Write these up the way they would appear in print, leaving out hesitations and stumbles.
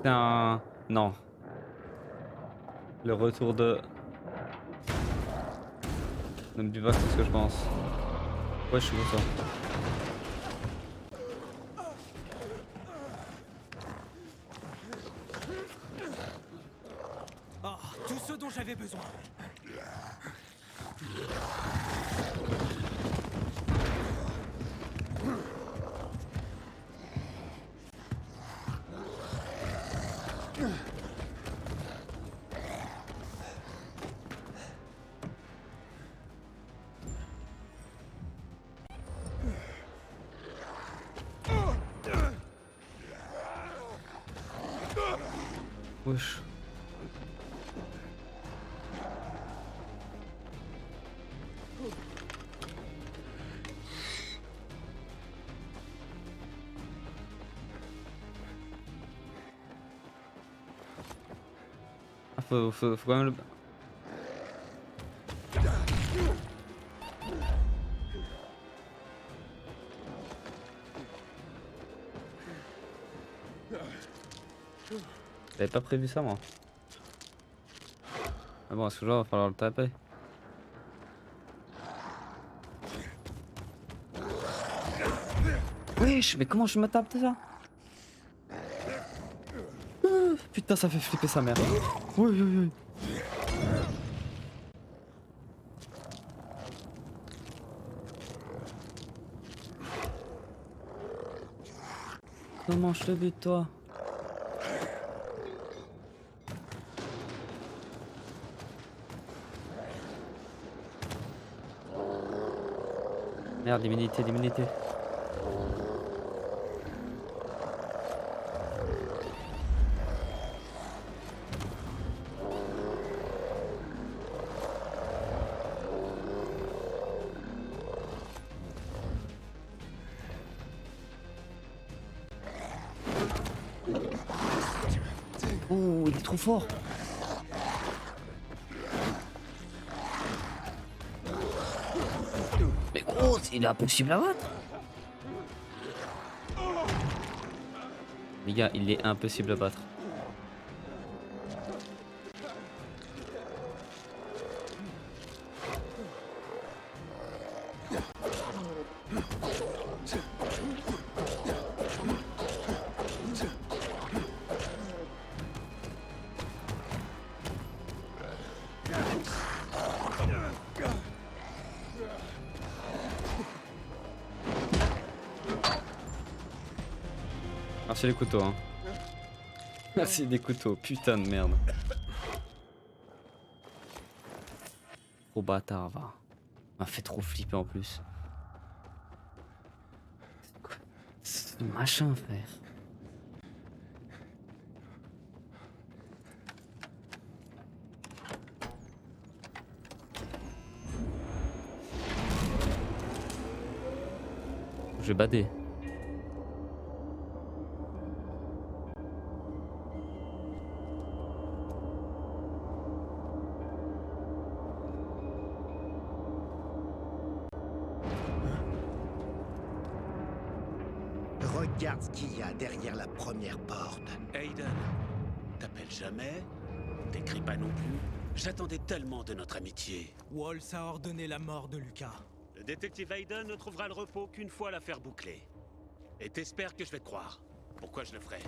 C'est un... Non. Le retour de Buvac, c'est ce que je pense. Ouais, je suis pour ça. Ah, tout ce dont j'avais besoin. Wesh. Ah, faut quand même le... J'avais pas prévu ça moi. Ah bon, est-ce que genre va falloir le taper? Wesh, mais comment je me tape ça? Putain, ça fait flipper sa mère. Oui, oui, oui. Comment je te bute toi? Merde, l'immunité, l'immunité. Oh, il est trop fort. Mais gros, il est impossible à battre. Les gars, il est impossible à battre. Merci les couteaux, hein. Merci des couteaux, putain de merde. Trop bâtard, va. M'a fait trop flipper en plus. C'est quoi ce machin, frère? Je vais bader. Regarde ce qu'il y a derrière la première porte. Aiden, t'appelles jamais? T'écris pas non plus? J'attendais tellement de notre amitié. Walls a ordonné la mort de Lucas. Le détective Aiden ne trouvera le repos qu'une fois l'affaire bouclée. Et t'espères que je vais te croire. Pourquoi je le ferais?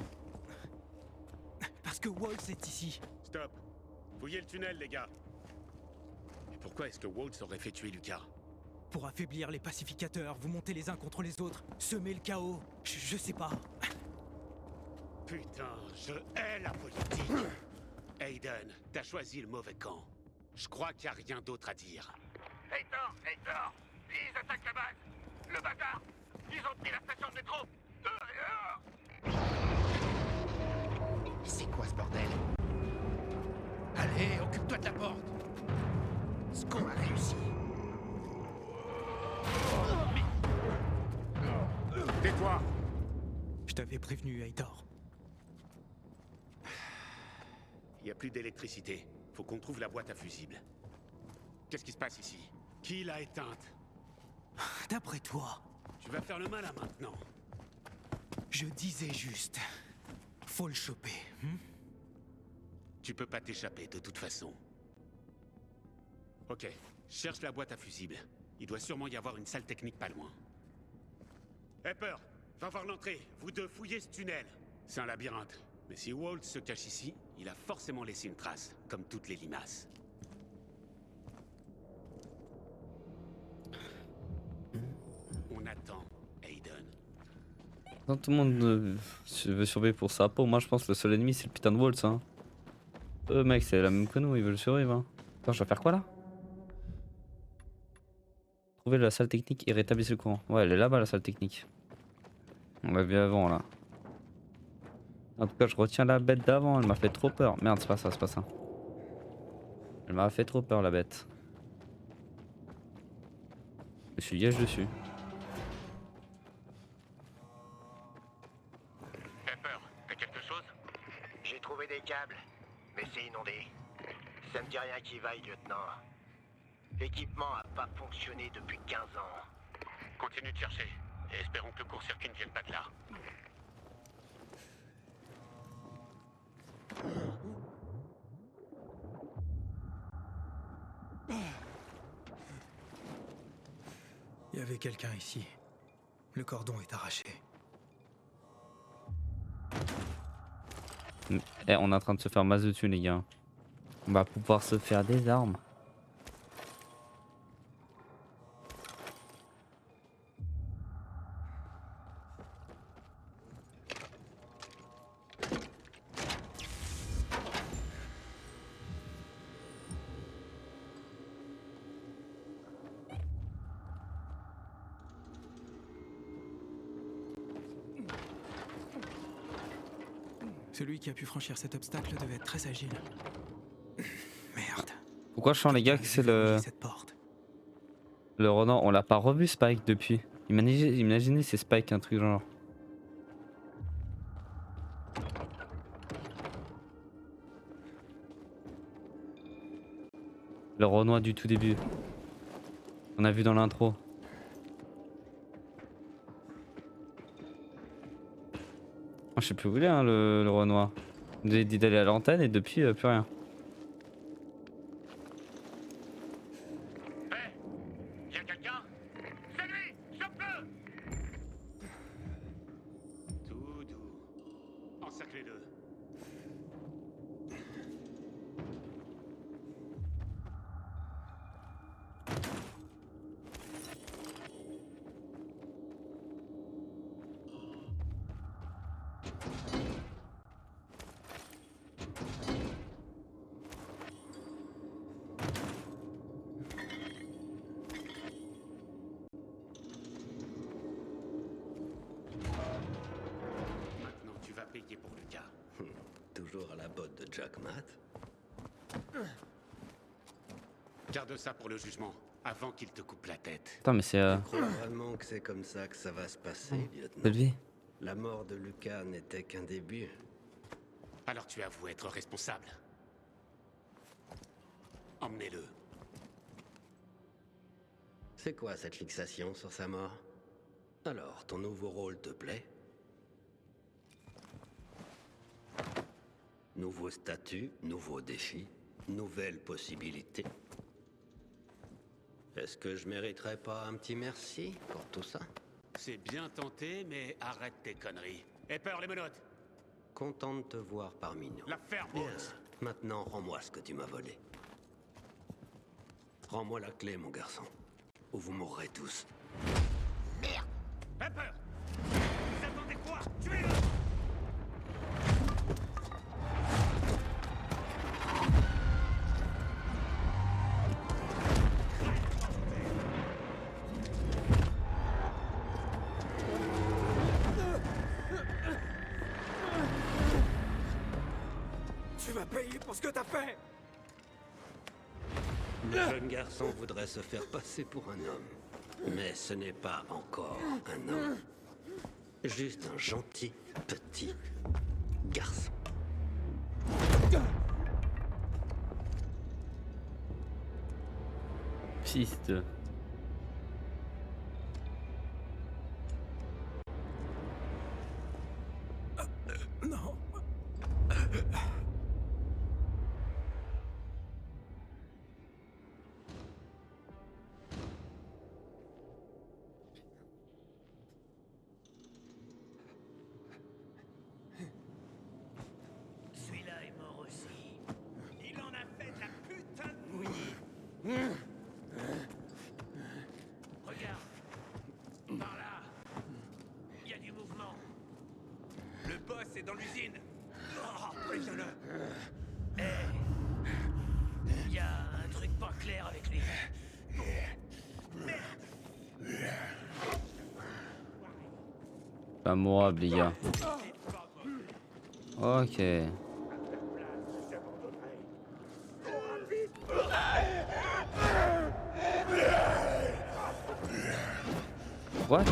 Parce que Walls est ici. Stop. Fouillez le tunnel, les gars. Et pourquoi est-ce que Waltz aurait fait tuer Lucas? Pour affaiblir les pacificateurs, vous montez les uns contre les autres, semer le chaos. Je sais pas. Putain, je hais la politique. Aiden, t'as choisi le mauvais camp. Je crois qu'il n'y a rien d'autre à dire. Hector, ils attaquent la base. Le bâtard, ils ont pris la station de métro. C'est quoi ce bordel? Allez, occupe-toi de la porte. Ce qu'on a réussi. Tais-toi. Je t'avais prévenu, Hector. Il n'y a plus d'électricité. Faut qu'on trouve la boîte à fusibles. Qu'est-ce qui se passe ici? Qui l'a éteinte? D'après toi, Tu vas faire le malin maintenant. je disais juste. Faut le choper. Tu peux pas t'échapper de toute façon. Ok, cherche la boîte à fusibles. Il doit sûrement y avoir une salle technique pas loin. Pepper, va voir l'entrée. Vous deux fouillez ce tunnel. C'est un labyrinthe. Mais si Walt se cache ici, il a forcément laissé une trace, comme toutes les limaces. On attend, Aiden. Quand tout le monde veut survivre pour sa peau, moi je pense que le seul ennemi c'est le putain de Waltz. Hein. Eux mec, c'est la même que nous, ils veulent survivre. Hein. Attends, je dois faire quoi là? Trouver la salle technique et rétablir le courant. Ouais, elle est là-bas la salle technique. On l'a vu avant là. En tout cas, je retiens la bête d'avant, elle m'a fait trop peur. Merde, c'est pas ça, c'est pas ça. Elle m'a fait trop peur la bête. Je suis liège dessus. Pepper, t'as quelque chose? J'ai trouvé des câbles, mais c'est inondé. Ça me dit rien qui vaille, lieutenant. L'équipement a pas fonctionné depuis 15 ans. Continue de chercher. Et espérons que le court-circuit ne vienne pas de là. Il y avait quelqu'un ici. Le cordon est arraché. Eh, on est en train de se faire masse dessus les gars. On va pouvoir se faire des armes. Celui qui a pu franchir cet obstacle devait être très agile. Merde. Pourquoi je sens les gars que c'est le... Cette porte. Le Ronan, on l'a pas revu Spike depuis. Imaginez c'est Spike un truc genre. Le Renoir du tout début. On a vu dans l'intro. Je sais plus où il est hein, le Renoir. Il nous a dit d'aller à l'antenne et depuis plus rien. Hé, y'a quelqu'un? C'est lui! Chope-le! Tout doux. Encerclez-le. Maintenant, tu vas payer pour le cas. Toujours à la botte de Jack Matt. Garde ça pour le jugement, avant qu'il te coupe la tête. Putain mais c'est... Tu crois vraiment que c'est comme ça que ça va se passer, lieutenant? Sylvie. La mort de Lucas n'était qu'un début. Alors tu avoues être responsable. Emmenez-le. C'est quoi cette fixation sur sa mort? Alors, ton nouveau rôle te plaît? Nouveau statut, nouveau défi, nouvelle possibilité. Est-ce que je mériterais pas un petit merci pour tout ça? C'est bien tenté, mais arrête tes conneries. Et peur les menottes. Content de te voir parmi nous. La ferme, Bien. Waltz. Maintenant, rends-moi ce que tu m'as volé. Rends-moi la clé, mon garçon. Ou vous mourrez tous. Pepper! Vous attendez quoi? Tuez-le! Tu vas payer pour ce que t'as fait! Le jeune garçon voudrait se faire passer pour un homme. Mais ce n'est pas encore un homme. Juste un gentil petit garçon. Piste. Non. était dans l'usine. Oh, préviens-le. Il y a un truc pas clair avec lui. Pas moi, les gars. Ok. What?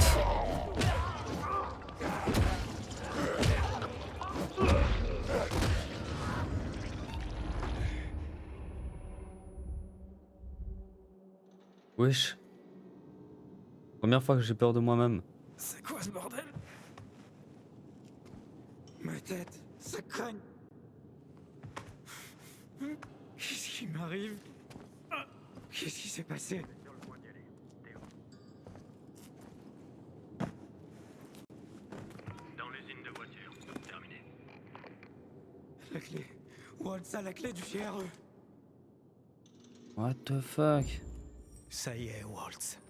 Wesh. Première fois que j'ai peur de moi-même. C'est quoi ce bordel? Ma tête, ça cogne. Qu'est-ce qui m'arrive? Qu'est-ce qui s'est passé? Dans l'usine de voiture. Terminé. La clé. Waltz a la clé du GRE. What the fuck? Ça y est, Waltz.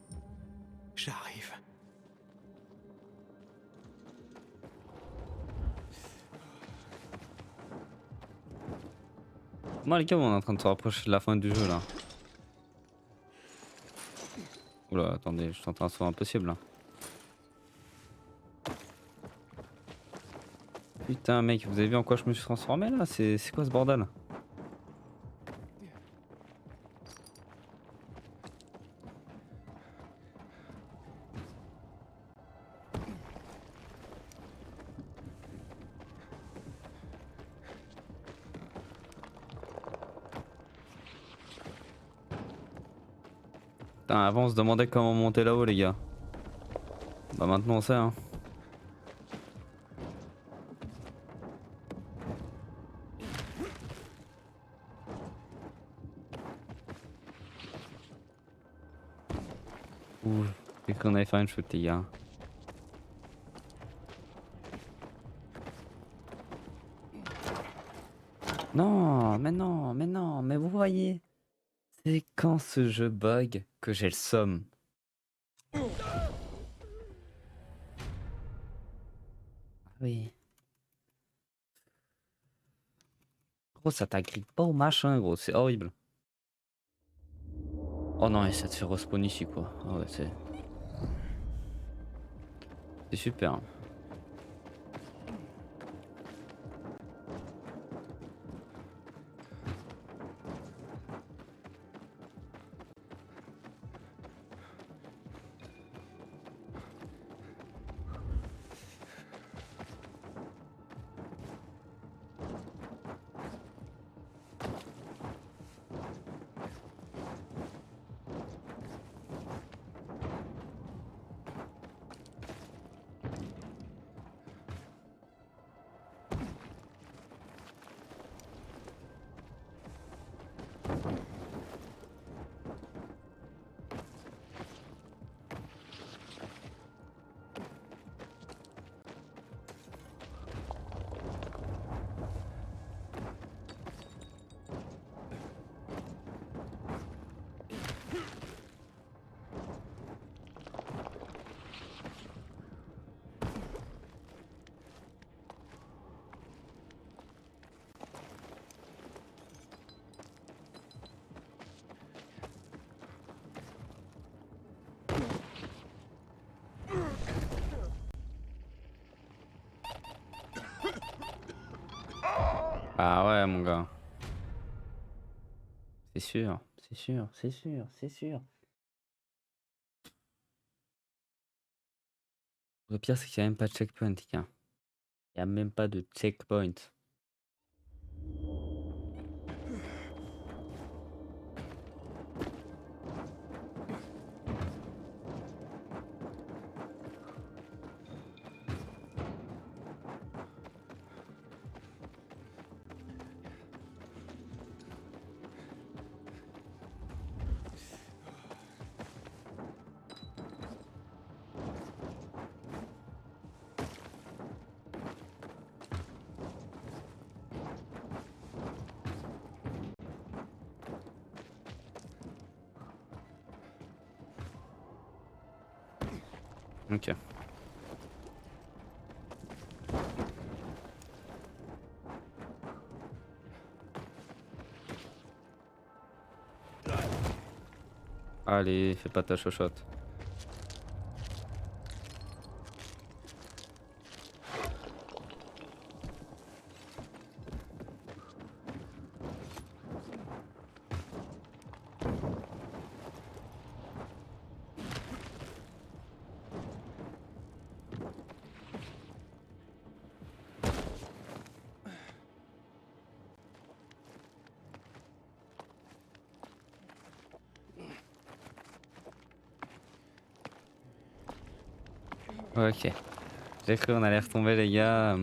J'arrive. Moi les gars, on est en train de se rapprocher de la fin du jeu là. Oula, attendez, je suis en train de faire impossible là. Putain mec, vous avez vu en quoi je me suis transformé là? C'est quoi ce bordel? Putain, avant on se demandait comment monter là-haut les gars. Bah maintenant on sait hein. Ouh, j'ai cru qu'on allait faire une chute les gars. Non, mais non, mais non, mais vous voyez. C'est quand ce jeu bug que j'ai le somme. Oui. Gros, ça t'agrippe pas au machin, gros, c'est horrible. Oh non, et ça te fait respawn ici, quoi. Ah ouais, c'est. C'est super. Ah ouais, mon gars. C'est sûr, c'est sûr, c'est sûr, c'est sûr. Le pire, c'est qu'il n'y a même pas de checkpoint, les gars. Il n'y a même pas de checkpoint. Ok. Allez, fais pas ta chochotte. Ok. J'ai cru qu'on allait retomber les gars.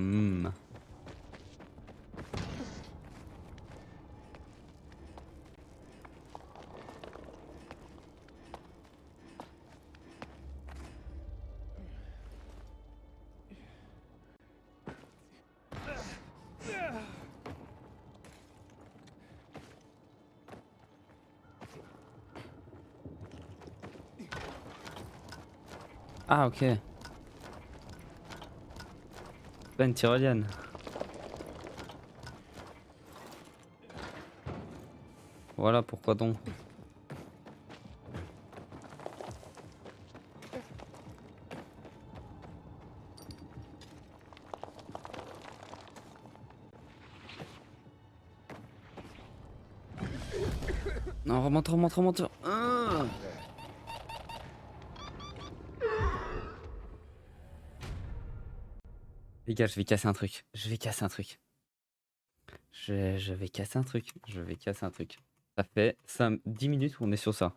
Ah ok. Pas une tyrolienne. Voilà pourquoi donc. Non, remonte, remonte, remonte. Ah. Les gars, je vais casser un truc. Je vais casser un truc. Je vais casser un truc. Je vais casser un truc. Ça fait 10 minutes où on est sur ça.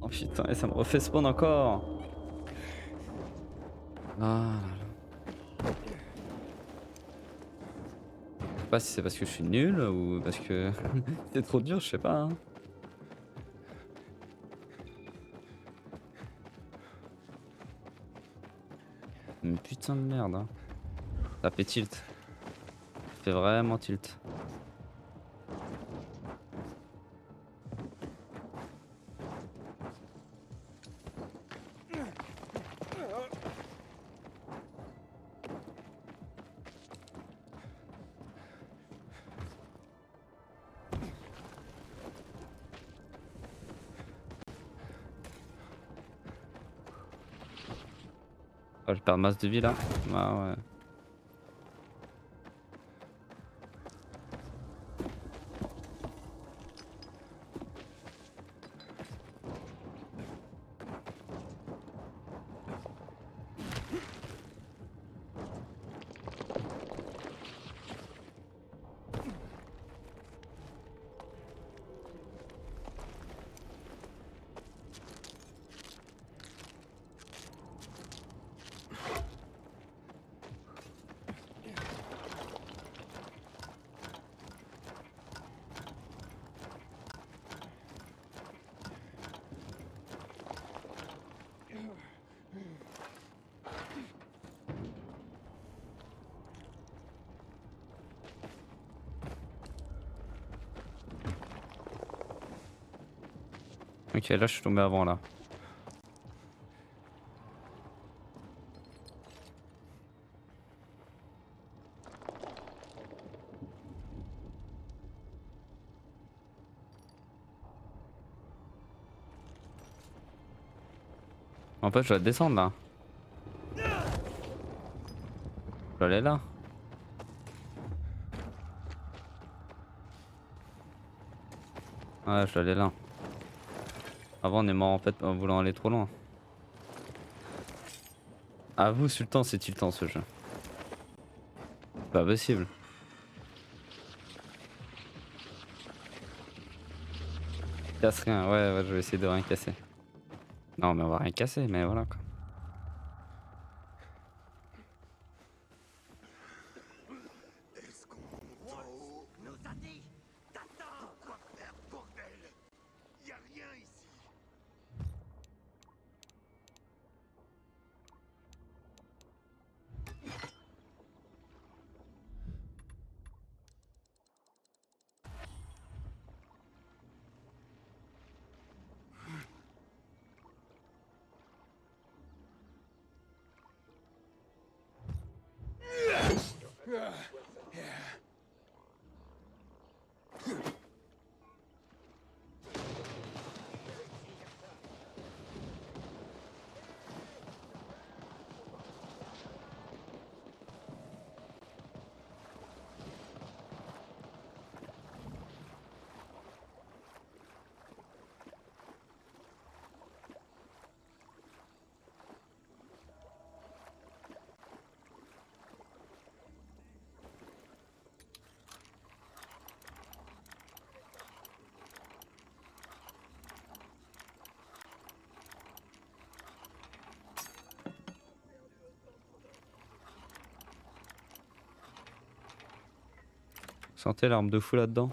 Oh putain, et ça me refait spawn encore. Ah là là. Je sais pas si c'est parce que je suis nul ou parce que c'est trop dur, je sais pas. Hein. Une putain de merde. Hein. Ça fait tilt. Ça fait vraiment tilt. Oh, je perds masse de vie là. Ah ouais. Ok, là je suis tombé avant là. En fait, je dois descendre là. Je dois aller là. Ouais, je dois aller là. Avant, on est mort en fait en voulant aller trop loin. À vous, Sultan, c'est tiltant ce jeu. C'est pas possible. Casse rien, ouais, ouais, je vais essayer de rien casser. Non, mais on va rien casser, mais voilà quoi. Nous a dit d'attendre. Quoi faire, bordel? Y a rien ici. Sentez l'arme de fou là-dedans.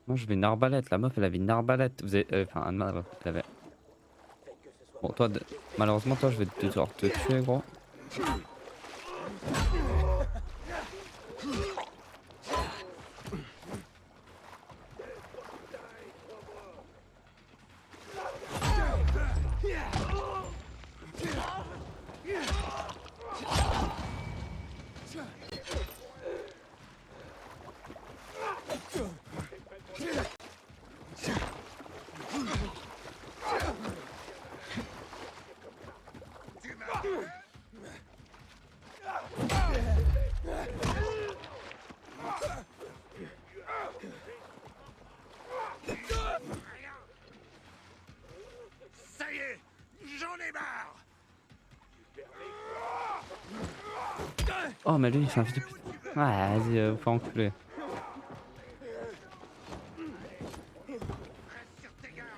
Moi je veux une arbalète, la meuf elle avait une arbalète. Vous avez. Enfin, Anna, elle avait. Bon, toi, malheureusement, toi je vais devoir te tuer, gros. Ça y est, j'en ai marre. Oh, mais lui, il fait un fils de pute. Ouais, vas-y, vous pouvez enculer. Reste sur tes gardes.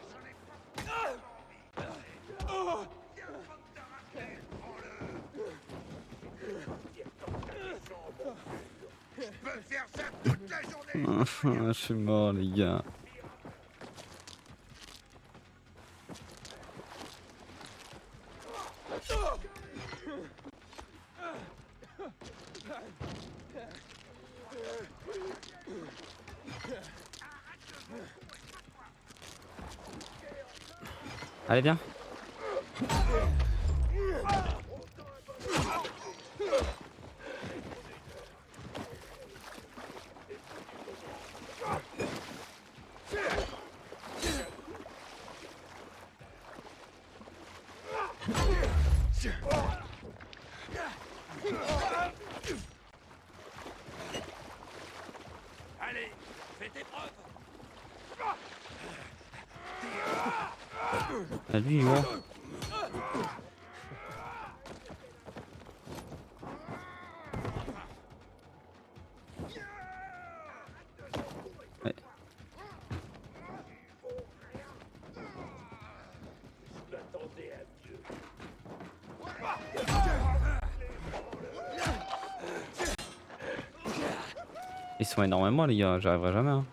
J'en ai pas. Viens pas te t'arracher, prends-le. Je peux faire ça toute la journée. Je suis mort, les gars. Allez, viens. Allez, fais tes preuves. Ah, lui, gros. Ouais. Ils sont énormément, les gars, j'arriverai jamais. Hein.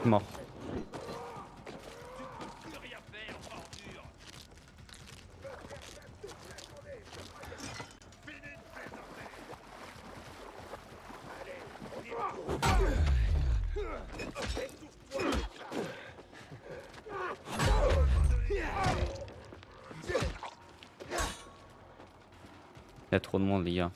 Mort. Plus rien faire, ordure. Fini de plaisanter. Allez, on y va. Il y a trop de monde, les gars.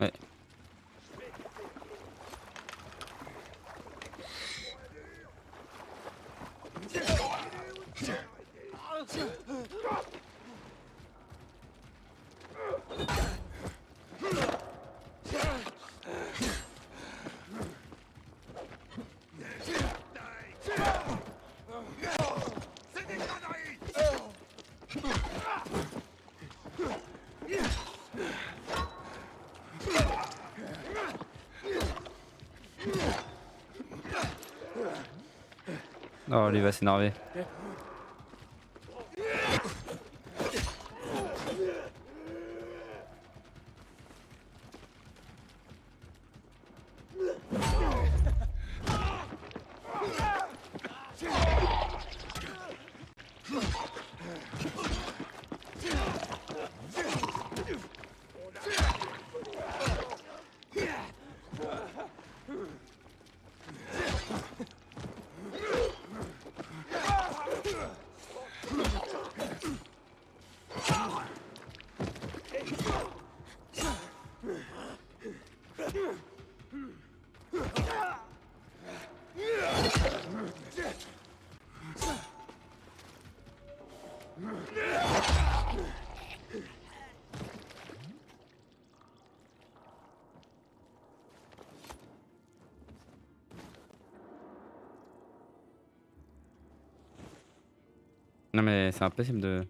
Ouais. C'est des conneries. Oh, lui il va s'énerver. Non mais c'est impossible de...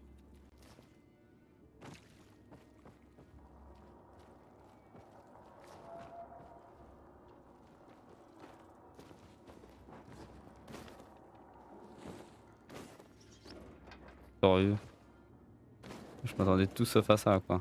Sérieux. Je m'attendais tout sauf à ça quoi.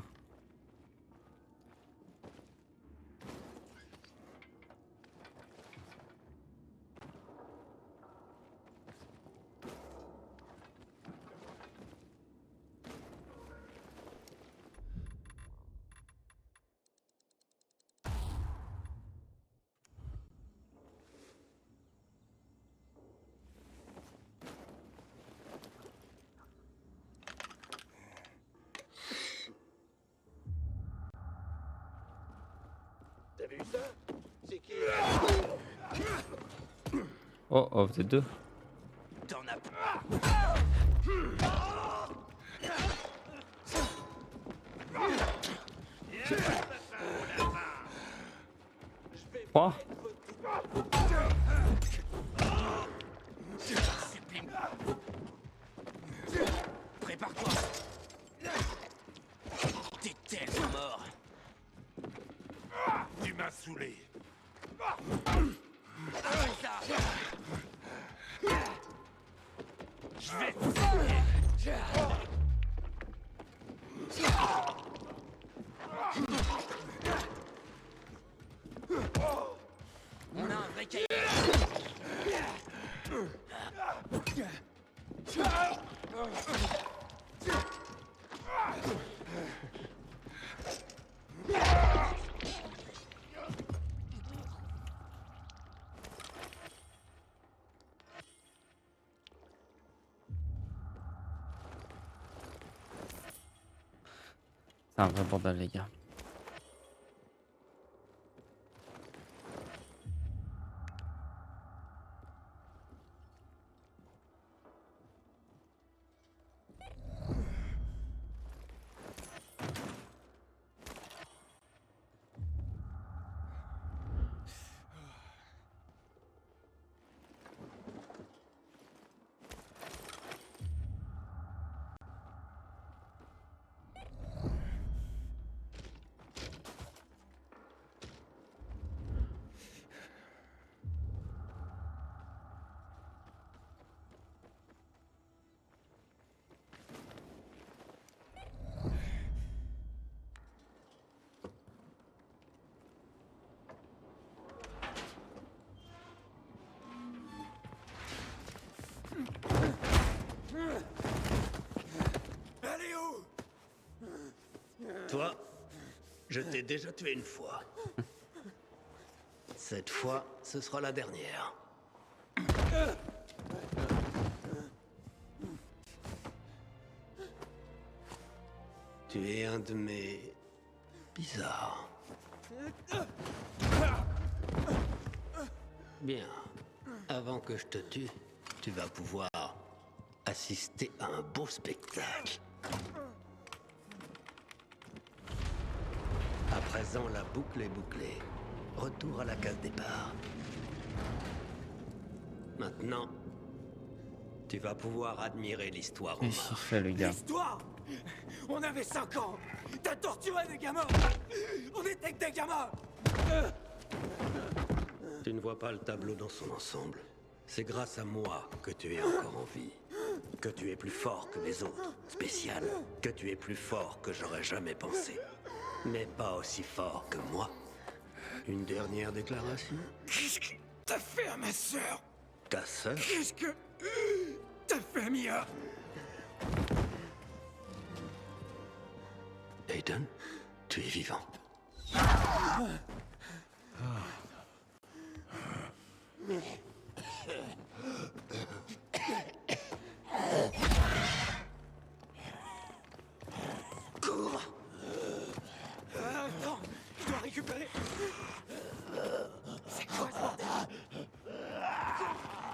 T'as vu ça? C'est qui? Oh, oh, vous êtes deux. T'en as Trois. Prépare-toi. T'es tellement mort. Tu m'as saoulé. Arrête ça. Je vais te saouler. On a un vrai cahier. C'est un vrai bordel les gars. Allez où? Toi, je t'ai déjà tué une fois. Cette fois, ce sera la dernière. Tu es un de mes... bizarres. Bien. Avant que je te tue, tu vas pouvoir assister à un beau spectacle. À présent, la boucle est bouclée. Retour à la case départ. Maintenant, tu vas pouvoir admirer l'histoire en Qu'est-ce qu'il marche. fait le gars? L'histoire! On avait 5 ans! T'as torturé des gamins! On était que des gamins! Tu ne vois pas le tableau dans son ensemble. C'est grâce à moi que tu es encore en vie. Que tu es plus fort que les autres. Spécial. Que tu es plus fort que j'aurais jamais pensé. Mais pas aussi fort que moi. Une dernière déclaration? Qu'est-ce que t'as fait à ma sœur? Ta sœur? Qu'est-ce que t'as fait à Mia? Aiden, tu es vivant. Cours! Attends, je dois récupérer. C'est quoi ce bordel?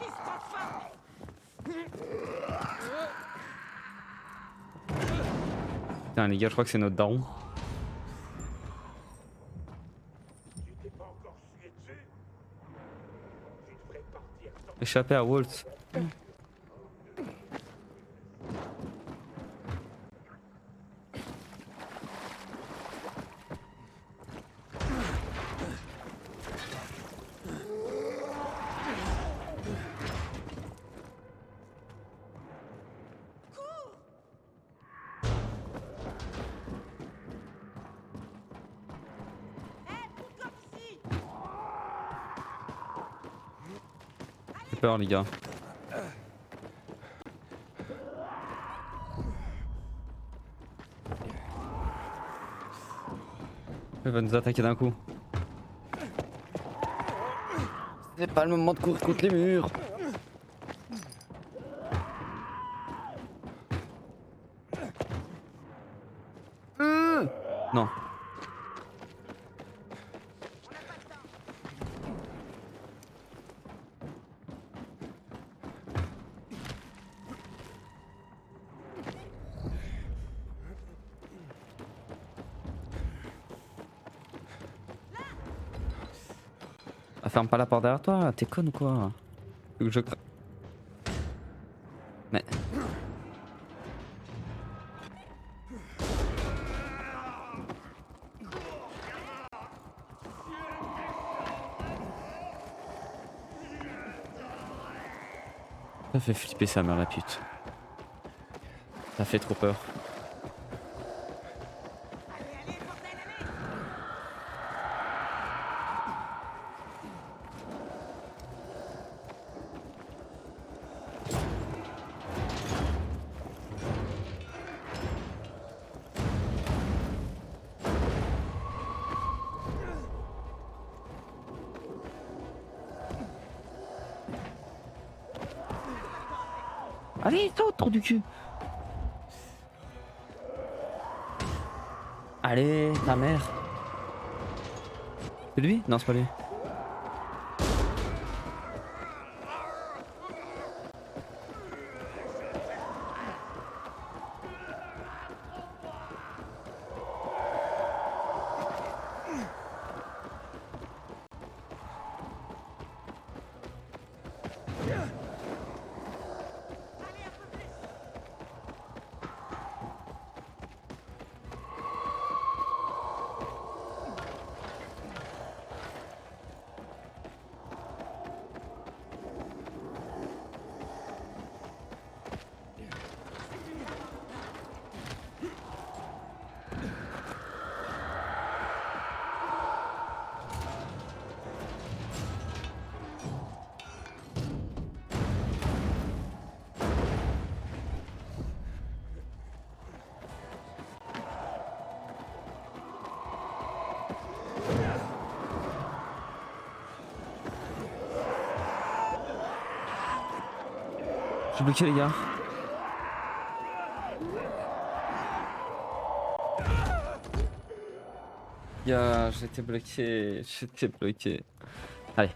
Il se transforme! Putain les gars, je crois que c'est notre daron. Échapper à Walt. J'ai peur les gars. Il va nous attaquer d'un coup. C'est pas le moment de courir contre les murs. Non. Ah, ferme pas la porte derrière toi, t'es con ou quoi? Faut que je cra- Mais... Ça fait flipper sa mère la pute. Ça fait trop peur. Allez, saute, trou du cul. Allez, ta mère. C'est lui? Non, c'est pas lui. Je suis bloqué les gars. Gars, j'étais bloqué. J'étais bloqué. Allez.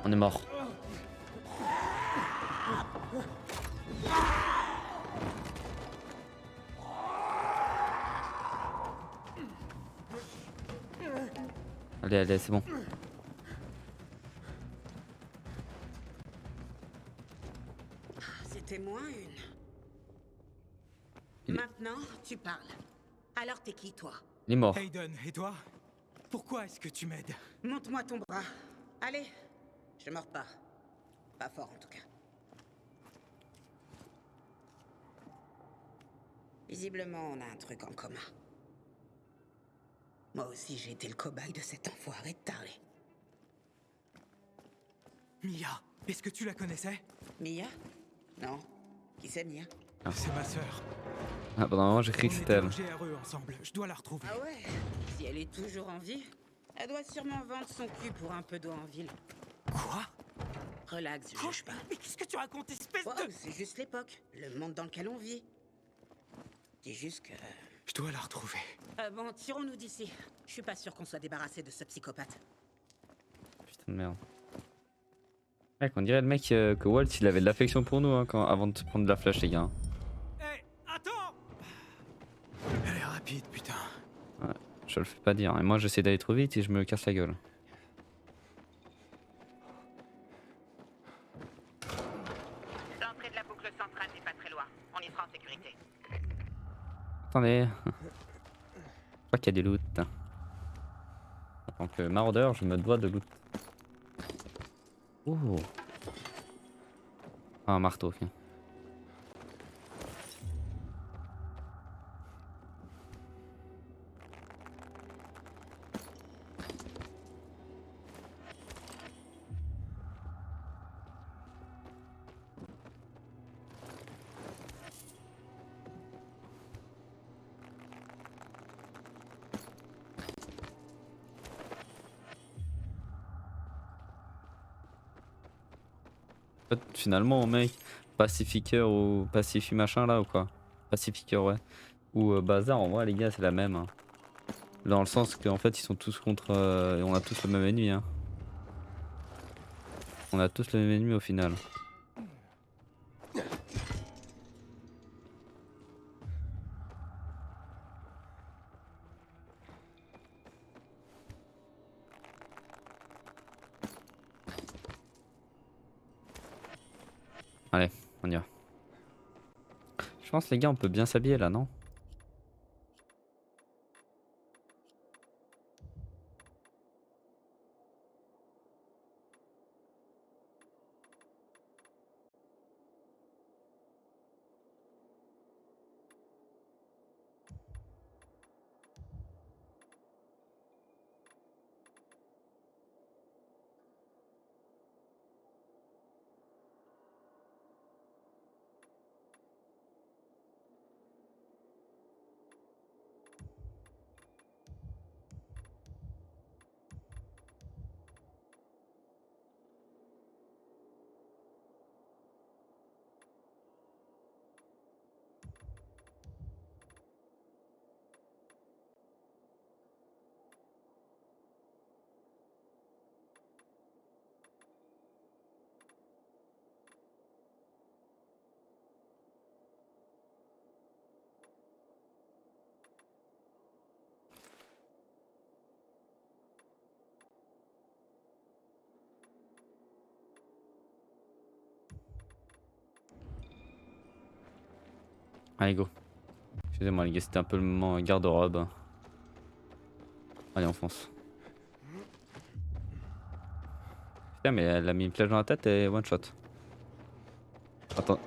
On est mort. Allez, allez, c'est bon. C'était moins une. Il est- Maintenant, tu parles. Alors t'es qui, toi? Il est mort. Hayden, et toi? Pourquoi est-ce que tu m'aides? Montre-moi ton bras. Allez, je mords pas. Pas fort, en tout cas. Visiblement, on a un truc en commun. Moi aussi, j'ai été le cobaye de cet enfoiré de taré. Mia, est-ce que tu la connaissais? Mia? Non. Qui c'est, Mia? C'est ma sœur. Ah, pendant un moment, j'ai On cru que était c'était elle. au GRE ensemble, je dois la retrouver. Ah ouais? Si elle est toujours en vie, Elle doit sûrement vendre son cul pour un peu d'eau en ville. Quoi? Relax, Quoi? juge pas. Mais qu'est-ce que tu racontes, espèce Wow, de... c'est juste l'époque, le monde dans lequel on vit. Dis juste que... Je dois la retrouver. Bon, tirons-nous d'ici. Je suis pas sûr qu'on soit débarrassé de ce psychopathe. Putain de merde. Mec, on dirait le mec que Walt il avait de l'affection pour nous hein, avant de se prendre de la flash, les gars. Hé, attends! Elle est rapide, putain. Ouais, je le fais pas dire. Et moi j'essaie d'aller trop vite et je me casse la gueule. L'entrée de la boucle centrale n'est pas très loin. On y sera en sécurité. Attendez. Je crois qu'il y a des loots. En tant que maraudeur, je me dois de loot. Oh. Ah, un marteau, ok. En fait, finalement, mec, pacifiqueur ou pacifi machin là ou quoi? Pacifiqueur, ouais. Ou bazar, en vrai, les gars, c'est la même. Hein. Dans le sens qu'en fait, ils sont tous contre. Et on a tous le même ennemi. Hein. On a tous le même ennemi au final. Allez, on y va. Je pense, les gars, on peut bien s'habiller là, non? Allez, go. Excusez-moi, les gars, c'était un peu le moment garde-robe. Allez, on fonce. Putain, mais elle a mis une flèche dans la tête et one shot. Attends.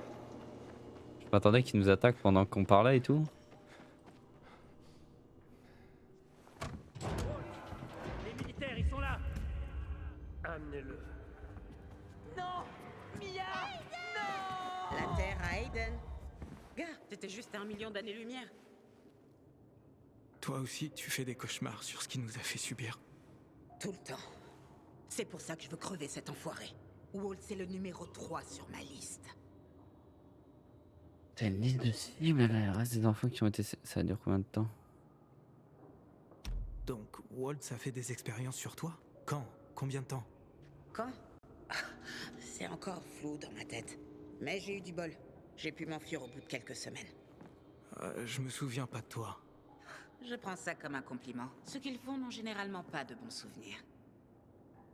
Je m'attendais qu'il nous attaque pendant qu'on parlait et tout. Les militaires, ils sont là. Amenez-le. Non! Mia! Non! La Terre à Aiden. Gars, t'étais juste à 1 million d'années-lumière. Toi aussi, tu fais des cauchemars sur ce qu'il nous a fait subir. Tout le temps. C'est pour ça que je veux crever cet enfoiré. Walt, c'est le numéro 3 sur ma liste. T'as une liste de cibles là, il reste des enfants qui ont été. Ça dure combien de temps? Donc, Waltz a fait des expériences sur toi? Quand? Combien de temps? Quand? C'est encore flou dans ma tête. Mais j'ai eu du bol. J'ai pu m'enfuir au bout de quelques semaines. Je me souviens pas de toi. Je prends ça comme un compliment. Ceux qu'ils font n'ont généralement pas de bons souvenirs.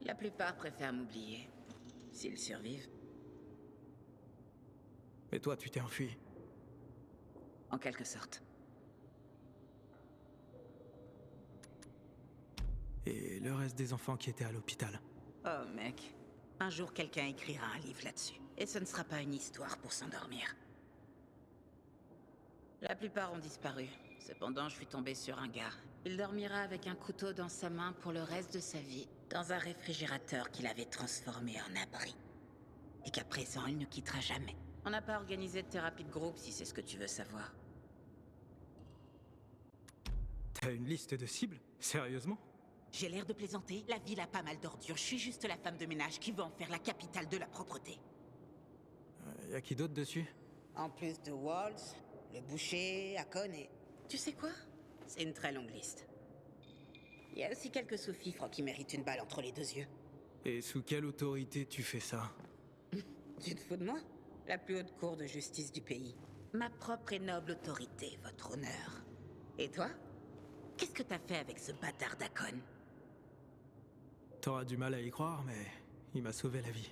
La plupart préfèrent m'oublier. S'ils survivent. Mais toi, tu t'es enfui. En quelque sorte. Et le reste des enfants qui étaient à l'hôpital? Oh mec, un jour quelqu'un écrira un livre là-dessus. Et ce ne sera pas une histoire pour s'endormir. La plupart ont disparu. Cependant, je suis tombé sur un gars. Il dormira avec un couteau dans sa main pour le reste de sa vie, dans un réfrigérateur qu'il avait transformé en abri. Et qu'à présent, il ne quittera jamais. On n'a pas organisé de thérapie de groupe si c'est ce que tu veux savoir. T'as une liste de cibles? Sérieusement? J'ai l'air de plaisanter, la ville a pas mal d'ordures. Je suis juste la femme de ménage qui veut en faire la capitale de la propreté. Y a qui d'autre dessus? En plus de Waltz, le boucher, Hakon et... Tu sais quoi? C'est une très longue liste. Il y a aussi quelques sous-fifres qui méritent une balle entre les deux yeux. Et sous quelle autorité tu fais ça? Tu te fous de moi? La plus haute cour de justice du pays. Ma propre et noble autorité, votre honneur. Et toi? Qu'est-ce que t'as fait avec ce bâtard d'Hakon? T'auras du mal à y croire, mais il m'a sauvé la vie.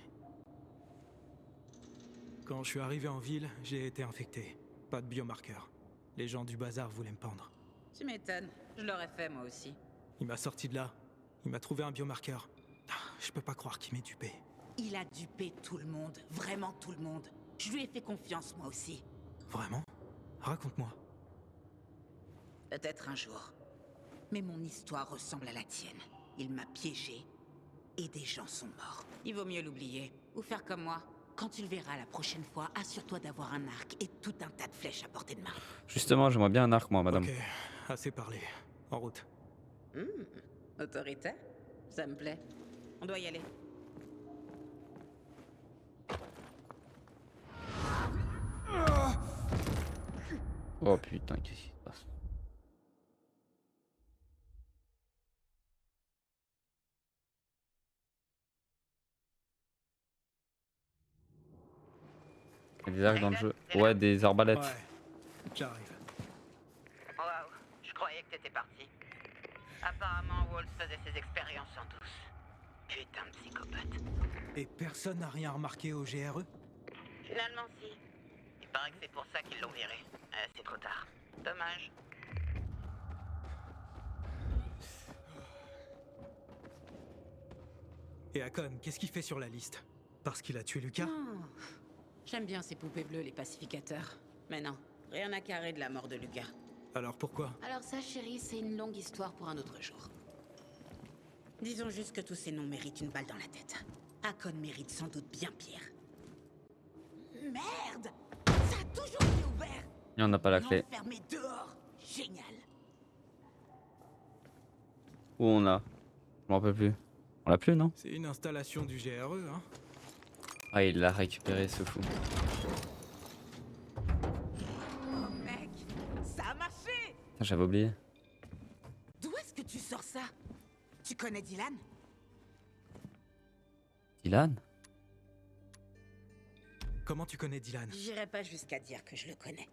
Quand je suis arrivé en ville, j'ai été infecté. Pas de biomarqueur. Les gens du bazar voulaient me pendre. Tu m'étonnes, je l'aurais fait moi aussi. Il m'a sorti de là. Il m'a trouvé un biomarqueur. Je peux pas croire qu'il m'ait dupé. Il a dupé tout le monde, vraiment tout le monde. Je lui ai fait confiance moi aussi. Vraiment? Raconte-moi. Peut-être un jour. Mais mon histoire ressemble à la tienne. Il m'a piégé et des gens sont morts. Il vaut mieux l'oublier ou faire comme moi. Quand tu le verras la prochaine fois, assure-toi d'avoir un arc et tout un tas de flèches à portée de main. Justement, j'aimerais bien un arc, moi, madame. Ok, assez parlé. En route. Autoritaire? Ça me plaît. On doit y aller. Oh putain, qu'est-ce qui se passe? Il y a des arcs dans le jeu. Ouais, des arbalètes. Ouais, j'arrive. Waouh, je croyais que t'étais parti. Apparemment, Waltz faisait ses expériences en douce. Putain de psychopathe. Et personne n'a rien remarqué au GRE? Finalement, si. Il paraît que c'est pour ça qu'ils l'ont viré. C'est trop tard. Dommage. Et Hakon, qu'est-ce qu'il fait sur la liste? Parce qu'il a tué Lucas? J'aime bien ces poupées bleues, les pacificateurs. Mais non, rien à carrer de la mort de Lucas. Alors pourquoi? Alors ça, chérie, c'est une longue histoire pour un autre jour. Disons juste que tous ces noms méritent une balle dans la tête. Hakon mérite sans doute bien pire. Merde! Ça a toujours été ouvert! Et on n'a pas la clé. Fermé dehors! Génial! Où on l'a? Je m'en rappelle plus. On l'a plus, non? C'est une installation du GRE, hein? Ah, il l'a récupéré, ce fou. Oh mec! Ça a marché! Putain, j'avais oublié. D'où est-ce que tu sors ça? Tu connais Dylan? Dylan? Comment tu connais Dylan? J'irai pas jusqu'à dire que je le connais.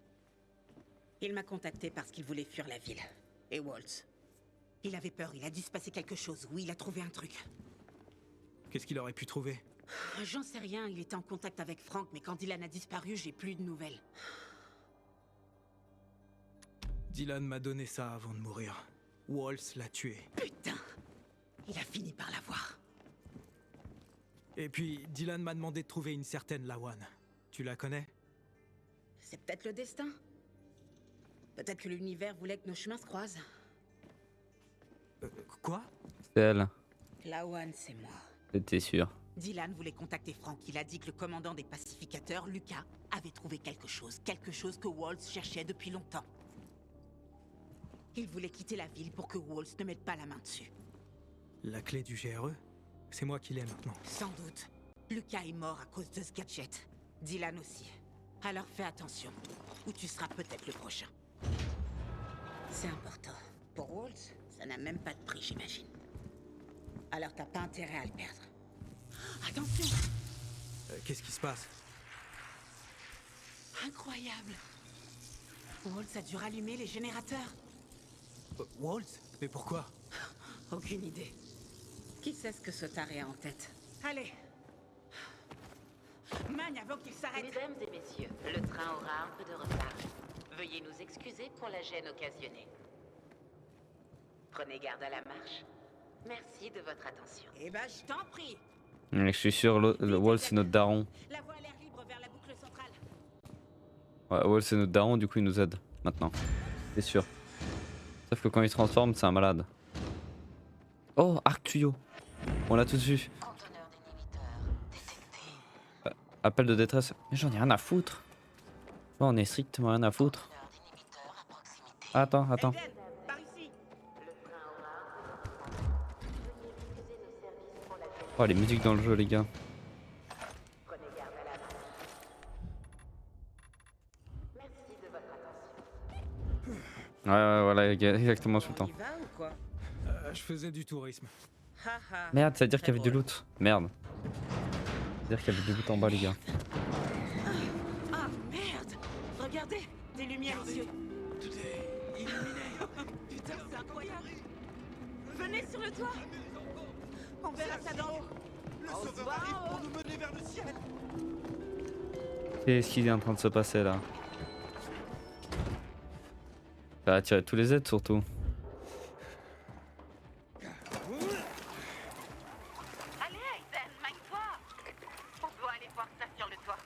Il m'a contacté parce qu'il voulait fuir la ville. Et Waltz. Il avait peur, il a dû se passer quelque chose. Oui, il a trouvé un truc. Qu'est-ce qu'il aurait pu trouver? J'en sais rien, il était en contact avec Frank, mais quand Dylan a disparu, j'ai plus de nouvelles. Dylan m'a donné ça avant de mourir. Waltz l'a tué. Putain! Il a fini par l'avoir. Et puis, Dylan m'a demandé de trouver une certaine Lawan. Tu la connais? C'est peut-être le destin. Peut-être que l'univers voulait que nos chemins se croisent. Quoi? C'est elle. Lawan, c'est moi. J'étais sûr. Dylan voulait contacter Frank. Il a dit que le commandant des pacificateurs, Lucas, avait trouvé quelque chose que Waltz cherchait depuis longtemps. Il voulait quitter la ville pour que Waltz ne mette pas la main dessus. La clé du GRE? C'est moi qui l'ai maintenant. Sans doute. Lucas est mort à cause de ce gadget. Dylan aussi. Alors fais attention, ou tu seras peut-être le prochain. C'est important. Pour Waltz, ça n'a même pas de prix, j'imagine. Alors t'as pas intérêt à le perdre. Attention! Qu'est-ce qui se passe? Incroyable! Waltz a dû rallumer les générateurs. Waltz? Mais pourquoi? Aucune idée. Qui sait ce que ce taré a en tête? Allez! Magne avant qu'il s'arrête! Mesdames et messieurs, le train aura un peu de retard. Veuillez nous excuser pour la gêne occasionnée. Prenez garde à la marche. Merci de votre attention. Eh ben, je t'en prie! Je suis sûr, le Wall c'est notre daron. La voie a l'air libre vers la boucle centrale. Ouais, Wall c'est notre daron, du coup il nous aide maintenant. C'est sûr. Sauf que quand il se transforme, c'est un malade. Oh, arc tuyau. On l'a tous vu. Conteneur d'inhibiteurs détecté. Appel de détresse. Mais j'en ai rien à foutre. Oh, on est strictement rien à foutre. Conteneur d'inhibiteurs à proximité. Attends. Aiden, par ici! Oh, les musiques dans le jeu, les gars. Prenez garde à la main. Merci de votre attention. Ouais, voilà, les gars, exactement tout le On temps. y va ou quoi? Je faisais du tourisme. Haha. Merde, ça veut dire Très qu'il y avait du drôle. loot. Merde. Ça veut dire qu'il y avait du loot en bas, les gars. Ah merde! Regardez! Des lumières aux yeux! Tout est illuminé. Putain, c'est incroyable! Venez sur le toit! On verra ça d'en haut! Le sauveur arrive pour nous mener vers le ciel. Qu'est-ce qui est en train de se passer là? Ça va attirer tous les aides surtout. Allez, Aiden, magne-toi. On doit aller voir ça sur le toit.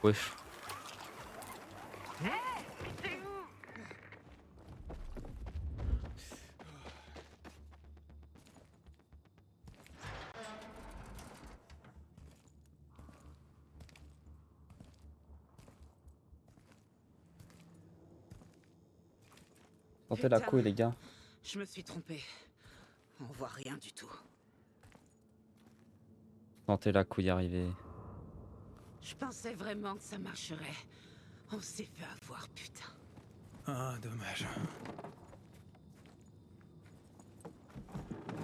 Wesh. C'est où? Sentez la Putain. couille, les gars. Je me suis trompé. On voit rien du tout. Sentez la couille arriver. Je pensais vraiment que ça marcherait. On s'est fait avoir, putain. Ah, dommage.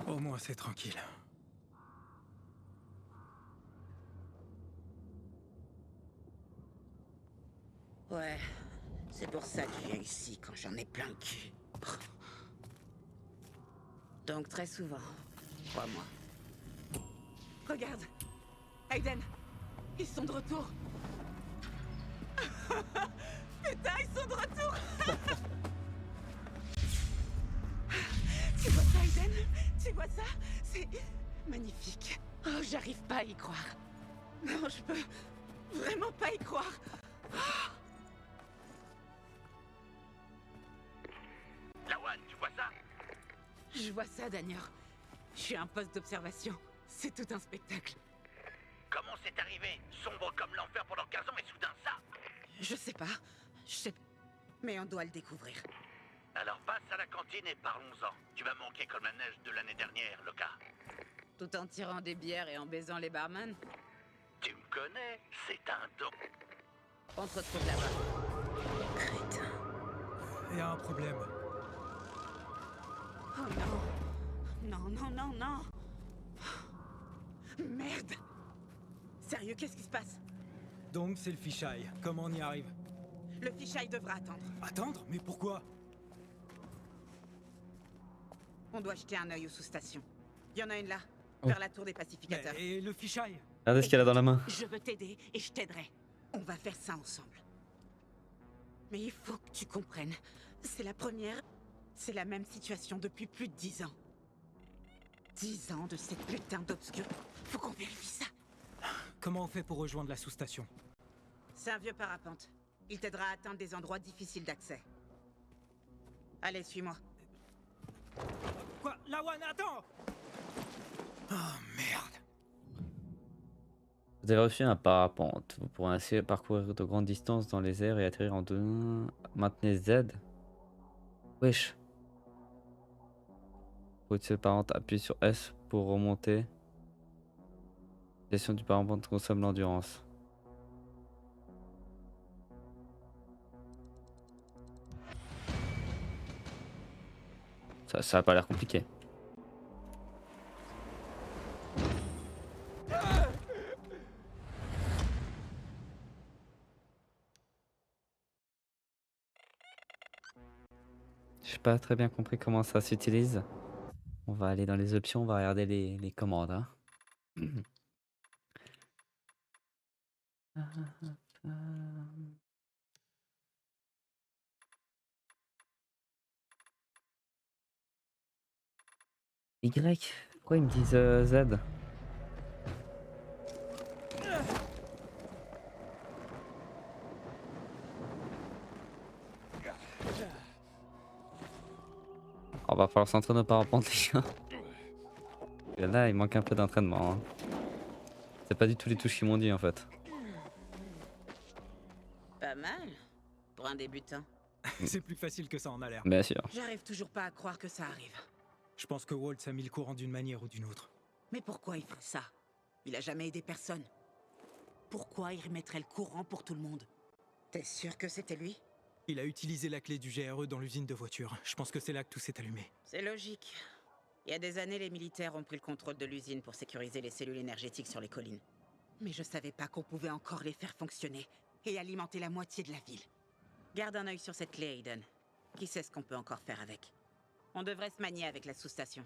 Au moins, c'est tranquille. Ouais, c'est pour ça que je viens ici quand j'en ai plein le cul. Donc très souvent, crois-moi. Regarde, Aiden, ils sont de retour. Putain, ils sont de retour. Tu vois ça, Aiden? Tu vois ça? C'est magnifique. Oh, j'arrive pas à y croire. Non, je peux vraiment pas y croire. Lawan, tu vois ça? Je vois ça, Daniel. Je suis à un poste d'observation. C'est tout un spectacle. Comment c'est arrivé? Sombre comme l'enfer pendant 15 ans et soudain ça? Je sais pas. Je sais... Mais on doit le découvrir. Alors passe à la cantine et parlons-en. Tu vas manquer comme la neige de l'année dernière, Loka. Tout en tirant des bières et en baisant les barman. Tu me connais, c'est un don. On se retrouve là-bas. Crétin. Il y a un problème. Oh non. Non, non, non, non. Merde. Sérieux, qu'est-ce qui se passe? Donc, c'est le fichaille. Comment on y arrive? Le fichaille devra attendre. Attendre? Mais pourquoi? On doit jeter un œil aux sous-stations. Il y en a une là, Oh. vers la tour des pacificateurs. Et le fichaille? Regardez ce qu'elle a dans la main. Je veux t'aider et je t'aiderai. On va faire ça ensemble. Mais il faut que tu comprennes. C'est la première. C'est la même situation depuis plus de 10 ans. 10 ans de cette putain d'obscur. Faut qu'on vérifie ça. Comment on fait pour rejoindre la sous-station? C'est un vieux parapente. Il t'aidera à atteindre des endroits difficiles d'accès. Allez, suis-moi. Quoi? Lawan, attends! Oh, merde. Vous avez reçu un parapente. Vous pourrez ainsi parcourir de grandes distances dans les airs et atterrir en deux. Maintenez Z. Wesh. Pour utiliser le parapente, appuyez sur S pour remonter. Gestion du parapente consomme l'endurance. Ça a pas l'air compliqué. J'ai pas très bien compris comment ça s'utilise. On va aller dans les options, on va regarder les commandes. Hein. Y? Pourquoi ils me disent Z? On va falloir s'entraîner au parapente, les gars. Et là, il manque un peu d'entraînement. Hein. C'est pas du tout les touches qu'ils m'ont dit en fait. Pas mal. Pour un débutant. C'est plus facile que ça en a l'air. Bien sûr. J'arrive toujours pas à croire que ça arrive. Je pense que Waltz a mis le courant d'une manière ou d'une autre. Mais pourquoi il ferait ça? Il a jamais aidé personne. Pourquoi il remettrait le courant pour tout le monde? T'es sûr que c'était lui? Il a utilisé la clé du GRE dans l'usine de voitures. Je pense que c'est là que tout s'est allumé. C'est logique. Il y a des années, les militaires ont pris le contrôle de l'usine pour sécuriser les cellules énergétiques sur les collines. Mais je savais pas qu'on pouvait encore les faire fonctionner et alimenter la moitié de la ville. Garde un œil sur cette clé, Aiden. Qui sait ce qu'on peut encore faire avec? On devrait se manier avec la sous-station.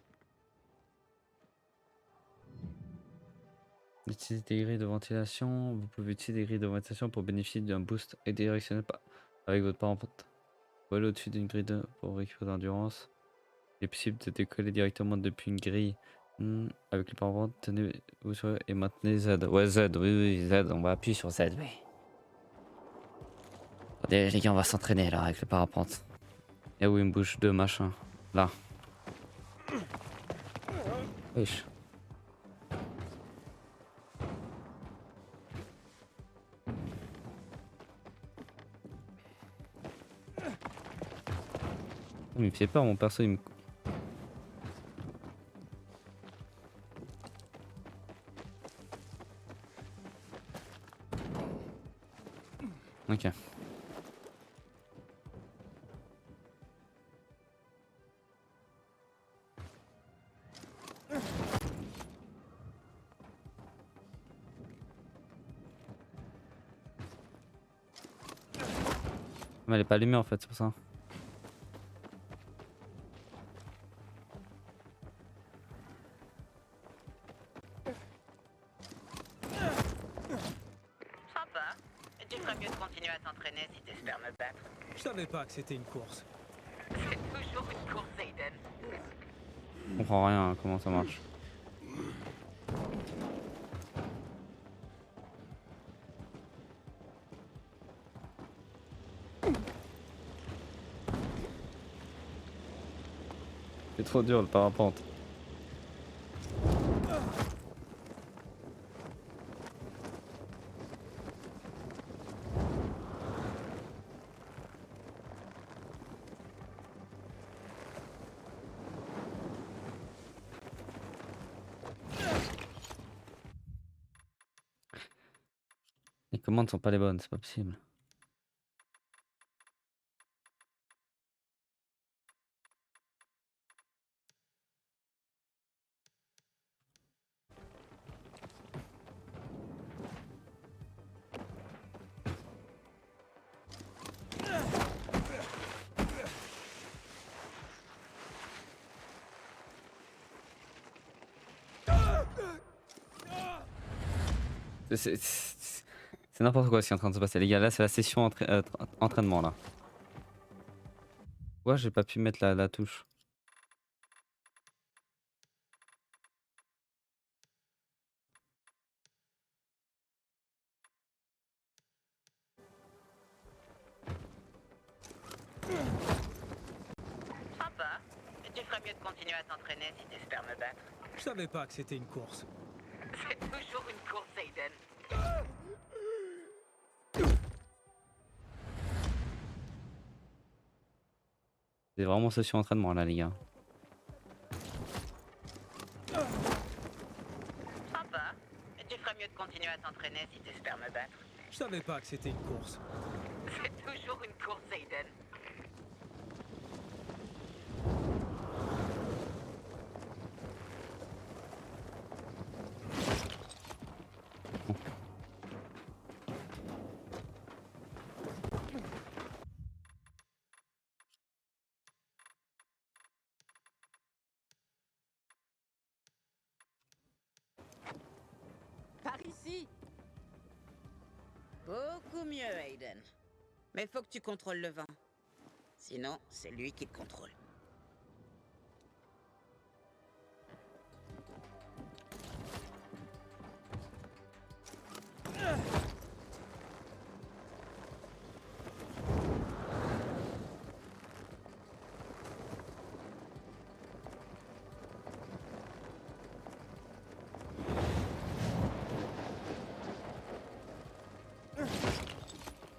Utilisez des grilles de ventilation. Vous pouvez utiliser des grilles de ventilation pour bénéficier d'un boost et directionnel avec votre parapente. Voilà au-dessus d'une grille pour récupérer d'endurance. Il est possible de décoller directement depuis une grille. Avec le parapente, tenez-vous sur et maintenez Z. Ouais, Z, oui, Z, on va appuyer sur Z, oui. Attendez, les gars, on va s'entraîner là avec le parapente. Et où il me bouge deux machins. Là. Wesh. Il me fait peur mon perso, il me... Ok. Mais elle est pas allumée en fait, c'est pour ça. Sympa. Tu ferais mieux de continuer à t'entraîner si t'espères me battre. Je savais pas que c'était une course. C'est toujours une course, Aiden. Je comprends rien à comment ça marche. C'est trop dur le parapente. Les commandes sont pas les bonnes, c'est pas possible. C'est n'importe quoi ce qui est en train de se passer les gars, là c'est la session entraînement là. Pourquoi j'ai pas pu mettre la touche? Sympa. Tu ferais mieux de continuer à t'entraîner si t'espères me battre. Je savais pas que c'était une course. C'est toujours une course, Aiden. C'est vraiment session entraînement là les gars. Sympa. Tu ferais mieux de continuer à t'entraîner si t'espères me battre. Je savais pas que c'était une course. C'est toujours une course, Aiden. Par ici. Beaucoup mieux, Aiden. Mais faut que tu contrôles le vent. Sinon, c'est lui qui te contrôle.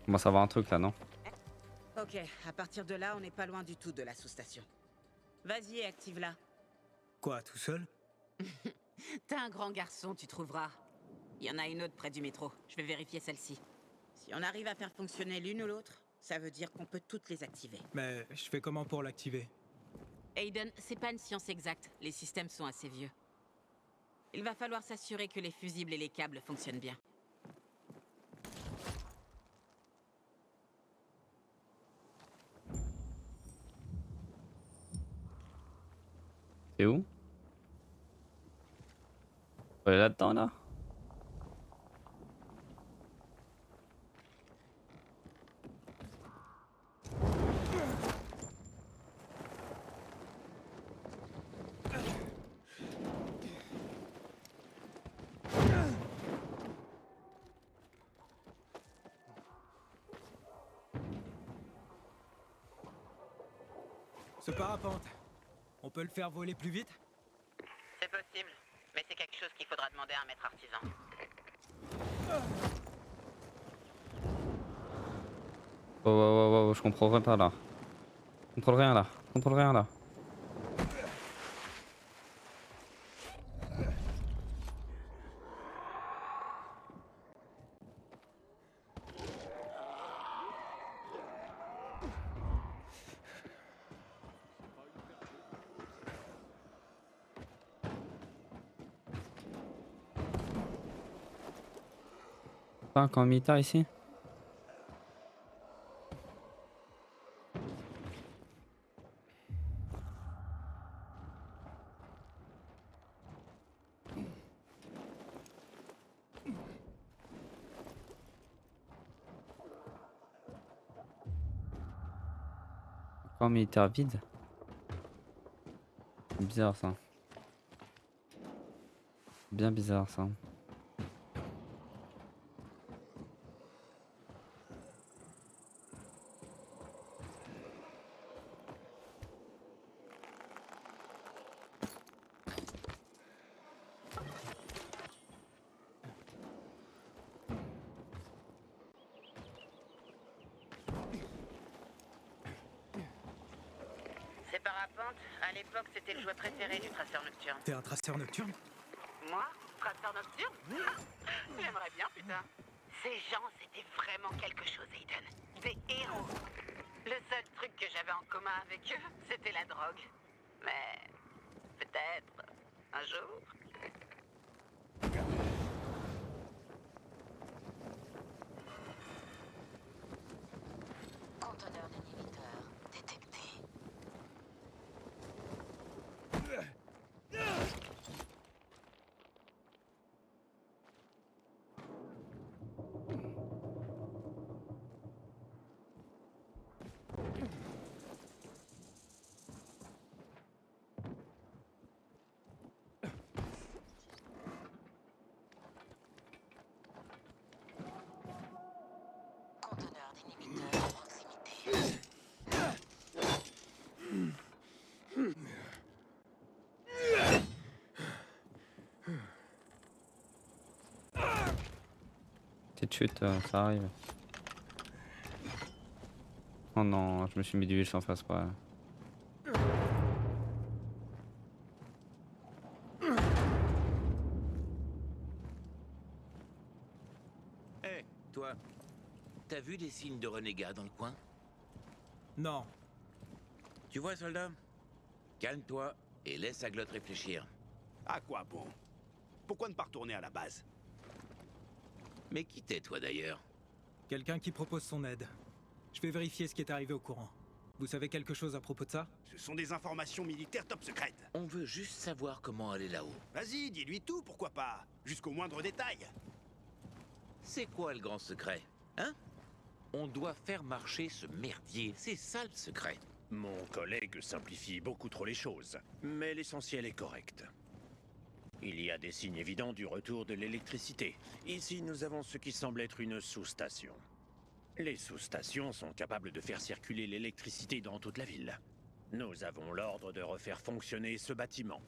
On commence à avoir un truc là non? Ok, à partir de là, on n'est pas loin du tout de la sous-station. Vas-y, active-la. Quoi, tout seul? T'es un grand garçon, tu trouveras. Il y en a une autre près du métro. Je vais vérifier celle-ci. Si on arrive à faire fonctionner l'une ou l'autre, ça veut dire qu'on peut toutes les activer. Mais je fais comment pour l'activer? Aiden, c'est pas une science exacte. Les systèmes sont assez vieux. Il va falloir s'assurer que les fusibles et les câbles fonctionnent bien. C'est où? Elle est là-dedans, là? Ce parapente, on peut le faire voler plus vite? C'est possible, mais c'est quelque chose qu'il faudra demander à un maître artisan. Oh, je comprends pas là. Je contrôle rien là. Je contrôle rien là. Pas un camp militaire ici? Camp militaire vide? C'est bizarre ça. Bien bizarre ça. Ces parapentes, à l'époque, c'était le jouet préféré du traceur nocturne. T'es un traceur nocturne? Moi, traceur nocturne? J'aimerais bien, putain. Ces gens, c'était vraiment quelque chose, Aiden. Des héros. Le seul truc que j'avais en commun avec eux, c'était la drogue. Mais peut-être un jour. Conteneur d'inhibiteur détecté. Conteneur d'inhibiteur à proximité. Petite chute, ça arrive. Oh non, je me suis mis du huile sans face quoi. Hé, toi, t'as vu des signes de renégats dans le coin? Non. Tu vois, soldat? Calme-toi et laisse la glotte réfléchir. À quoi bon? Pourquoi ne pas retourner à la base? Mais qui t'es, toi, d'ailleurs? Quelqu'un qui propose son aide. Je vais vérifier ce qui est arrivé au courant. Vous savez quelque chose à propos de ça? Ce sont des informations militaires top secrètes. On veut juste savoir comment aller là-haut. Vas-y, dis-lui tout, pourquoi pas? Jusqu'au moindre détail. C'est quoi le grand secret? Hein? On doit faire marcher ce merdier, c'est ça le secret. Mon collègue simplifie beaucoup trop les choses, mais l'essentiel est correct. Il y a des signes évidents du retour de l'électricité. Ici, nous avons ce qui semble être une sous-station. Les sous-stations sont capables de faire circuler l'électricité dans toute la ville. Nous avons l'ordre de refaire fonctionner ce bâtiment.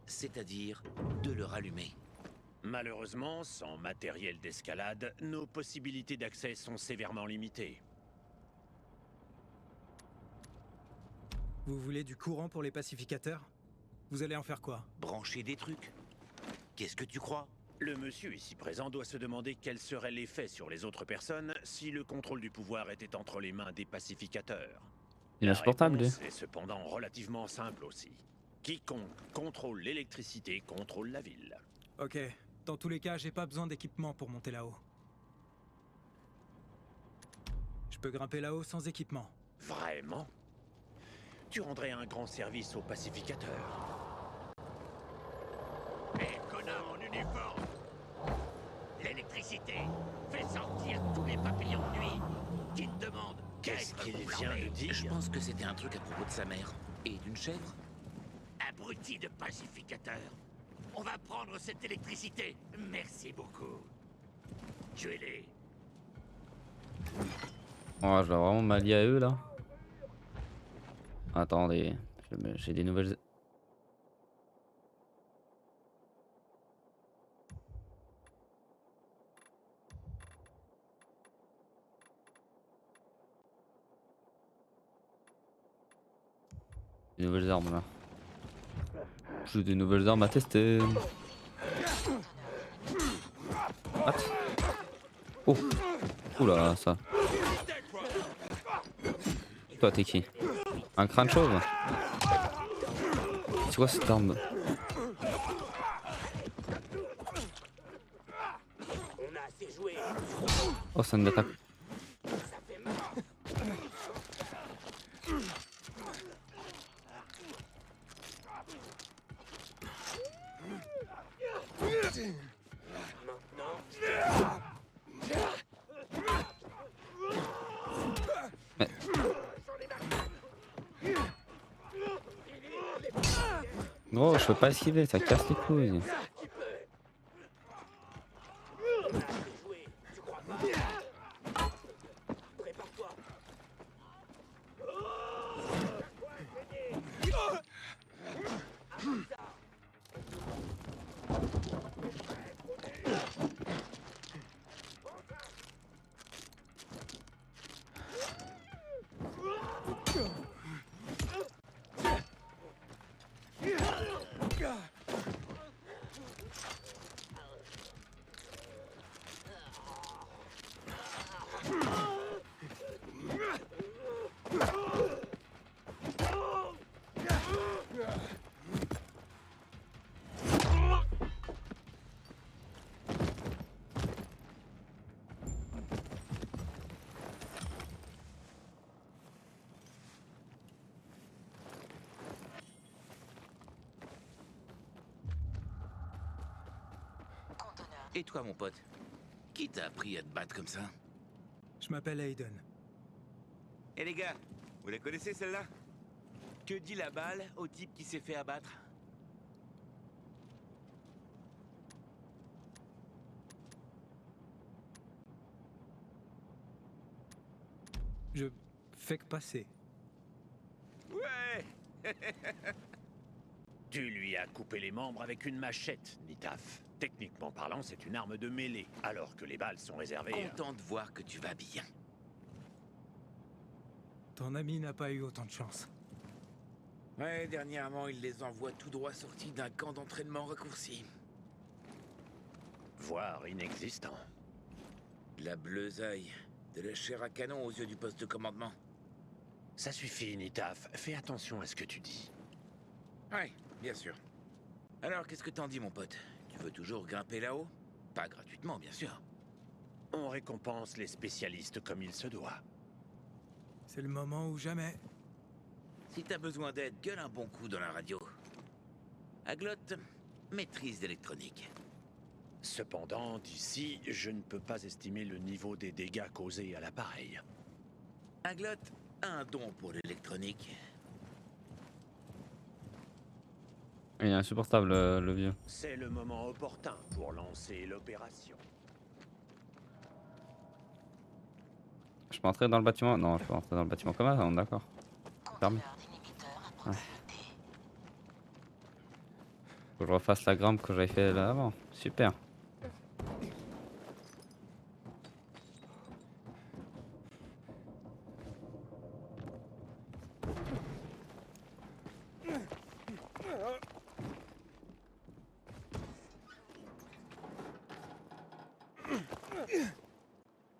C'est-à-dire de le rallumer. Malheureusement, sans matériel d'escalade, nos possibilités d'accès sont sévèrement limitées. Vous voulez du courant pour les pacificateurs? Vous allez en faire quoi? Brancher des trucs. Qu'est-ce que tu crois? Le monsieur ici présent doit se demander quel serait l'effet sur les autres personnes si le contrôle du pouvoir était entre les mains des pacificateurs. Il est La insupportable, lui. réponse est cependant relativement simple aussi. Quiconque contrôle l'électricité contrôle la ville. Ok, dans tous les cas, j'ai pas besoin d'équipement pour monter là-haut. Je peux grimper là-haut sans équipement. Vraiment? Tu rendrais un grand service aux pacificateurs. Hé, connard en uniforme! L'électricité fait sortir tous les papillons de nuit qui te demandent Qu'est-ce qu'il vous vient de flamber. dire? Je pense que c'était un truc à propos de sa mère. Et d'une chèvre. Abruti de pacificateur. On va prendre cette électricité. Merci beaucoup. Tuez-les. Oh, je dois vraiment m'allier à eux là. Attendez, j'ai des nouvelles. Des nouvelles armes là. J'ai des nouvelles armes à tester. What? Oh! Oula, ça. Toi, t'es qui? Un crâne chauve? C'est quoi cette arme? Oh, ça ne m'attaque. Gros, je peux pas esquiver, ça casse les couilles. Et toi, mon pote? Qui t'a appris à te battre comme ça? Je m'appelle Aiden. Eh les gars, vous la connaissez celle-là? Que dit la balle au type qui s'est fait abattre? Je fais que passer. Ouais. Tu lui as coupé les membres avec une machette, Nitaf. Techniquement parlant, c'est une arme de mêlée, alors que les balles sont réservées. Content de voir que tu vas bien. Ton ami n'a pas eu autant de chance. Ouais, dernièrement, il les envoie tout droit sortis d'un camp d'entraînement raccourci. Voire inexistant. De la bleusaille, de la chair à canon aux yeux du poste de commandement. Ça suffit, Nitaf. Fais attention à ce que tu dis. Ouais, bien sûr. Alors, qu'est-ce que t'en dis, mon pote? Tu veux toujours grimper là-haut? Pas gratuitement, bien sûr. On récompense les spécialistes comme il se doit. C'est le moment ou jamais. Si t'as besoin d'aide, gueule un bon coup dans la radio. Aglot, maîtrise d'électronique. Cependant, d'ici, je ne peux pas estimer le niveau des dégâts causés à l'appareil. Aglot a un don pour l'électronique. Il est insupportable, le vieux. C'est le moment opportun pour lancer l'opération. Je peux entrer dans le bâtiment? Non, je peux entrer dans le bâtiment comme ça, on est d'accord. Fermé. Ouais. Faut que je refasse la grimpe que j'avais fait là avant. Super.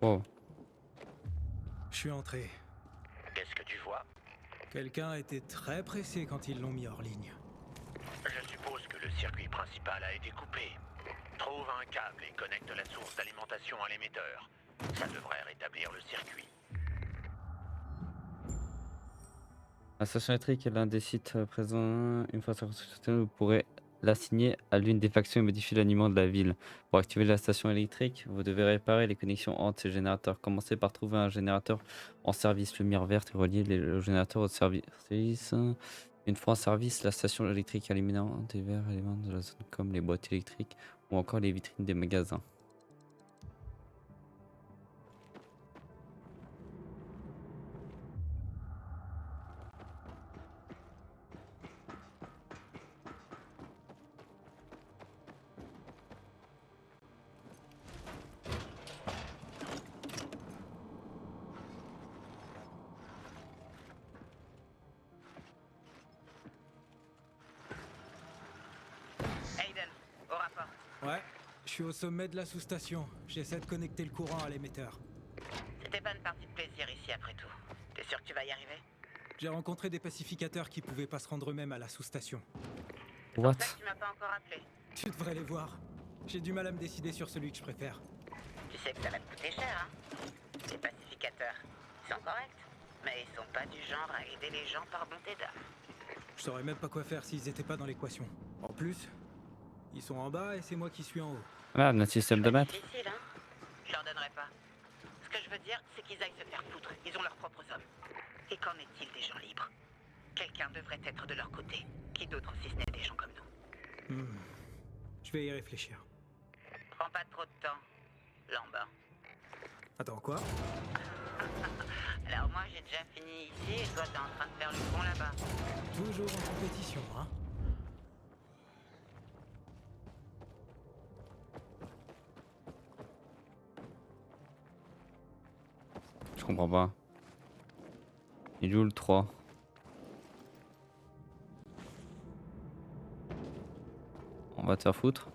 Wow. Je suis entré. Qu'est-ce que tu vois? Quelqu'un a été très pressé quand ils l'ont mis hors ligne. Je suppose que le circuit principal a été coupé. Trouve un câble et connecte la source d'alimentation à l'émetteur. Ça devrait rétablir le circuit. La station électrique est l'un des sites présents. Une fois sa construction, vous pourrez l'assigner à l'une des factions et modifier l'animation de la ville. Pour activer la station électrique, vous devez réparer les connexions entre ces générateurs. Commencez par trouver un générateur en service, lumière verte, et relier le générateur au service. Une fois en service, la station électrique éliminant des verts éléments de la zone comme les boîtes électriques ou encore les vitrines des magasins. Aiden, au rapport. Ouais, je suis au sommet de la sous-station. J'essaie de connecter le courant à l'émetteur. C'était pas une partie de plaisir ici après tout. T'es sûr que tu vas y arriver? J'ai rencontré des pacificateurs qui pouvaient pas se rendre eux-mêmes à la sous-station. What? C'est pour ça que tu m'as pas encore appelé. Tu devrais les voir. J'ai du mal à me décider sur celui que je préfère. Tu sais que ça va te coûter cher, hein? Les pacificateurs, ils sont corrects, mais ils sont pas du genre à aider les gens par bonté d'âme. Je saurais même pas quoi faire s'ils étaient pas dans l'équation. En plus, ils sont en bas et c'est moi qui suis en haut. Ah, notre système de maths. Difficile, hein? Je leur donnerai pas. Ce que je veux dire, c'est qu'ils aillent se faire foutre. Ils ont leurs propres hommes. Et qu'en est-il des gens libres? Quelqu'un devrait être de leur côté. Qui d'autre si ce n'est des gens comme nous? Je vais y réfléchir. Prends pas trop de temps, Lambert. Attends, quoi? Alors moi j'ai déjà fini ici et toi t'es en train de faire le pont là-bas. Toujours en compétition, hein? Je comprends pas. Il joue le 3. On va te faire foutre.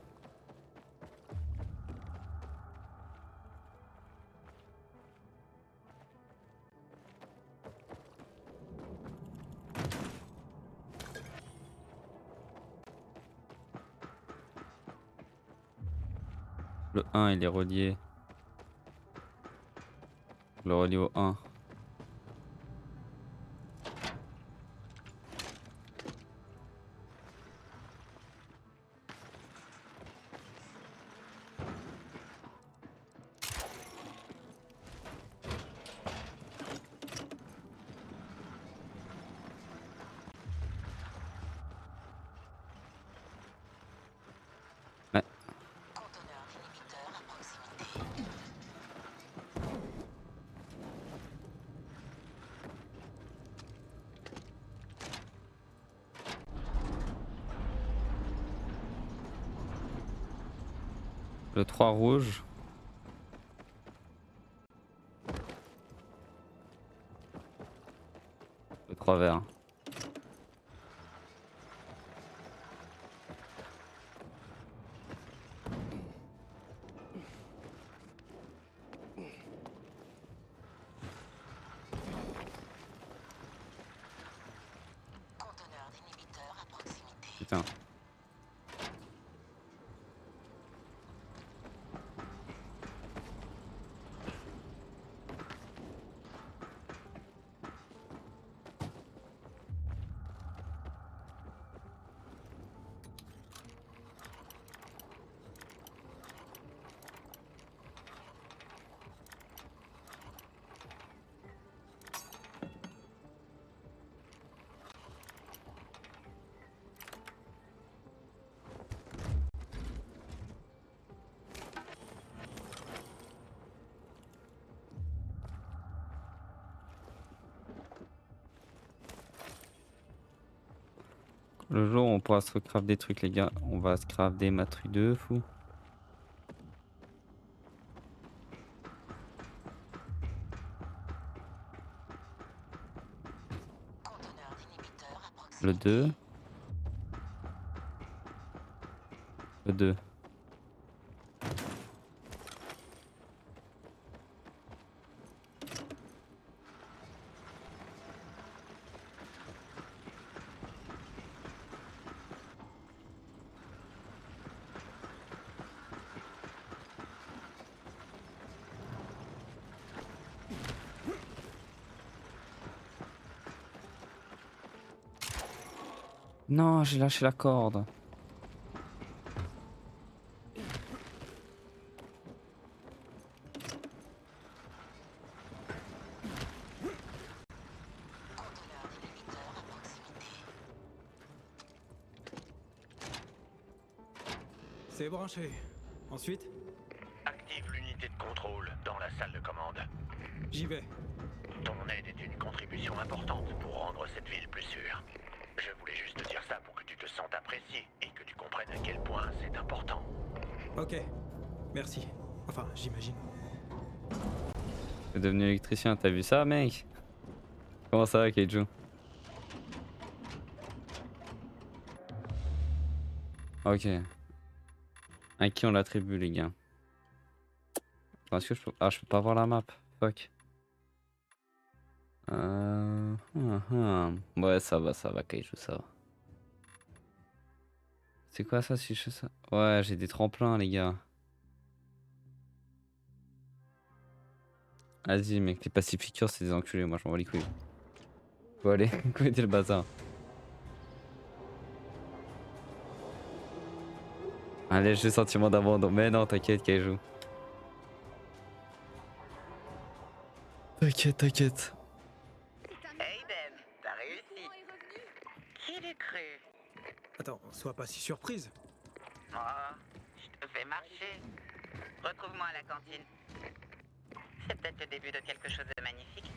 Le 1 il est relié. Le relie au 1. Ouais. Conteneur d'inhibiteur à proximité. Le 3 rouge. Le 3 vert. Conteneur d'inhibiteur à proximité. Putain. Le jour où on pourra se recraft des trucs les gars, on va se craft des matrues de fou. Conteneur d'inhibiteur à proximité. Le 2. Le 2. Non, j'ai lâché la corde. C'est branché. Ensuite, Active l'unité de contrôle dans la salle de commande. j'y vais. Ton aide est une contribution importante pour rendre cette ville plus sûre. Je voulais juste te dire ça pour que tu te sentes apprécié et que tu comprennes à quel point c'est important. Ok. Merci. Enfin, j'imagine. Je suis devenu électricien, t'as vu ça, mec? Comment ça va, Keiju? Ok. À qui on l'attribue, les gars? Est-ce que je peux... Ah, je peux pas voir la map. Fuck. Ouais, ça va, Keiju, ça va. C'est quoi ça, si je fais ça? Ouais, j'ai des tremplins, les gars. Vas-y, mec, les pacifiqueurs, c'est des enculés, moi, je m'en bats les couilles. Faut aller, écoutez le bazar. Un léger sentiment d'abandon. Mais non, t'inquiète, Kaiju. T'inquiète. Aiden, t'as réussi. Qui l'eût cru? Attends, sois pas si surprise. Oh, je te fais marcher. Retrouve-moi à la cantine. C'est peut-être le début de quelque chose de magnifique.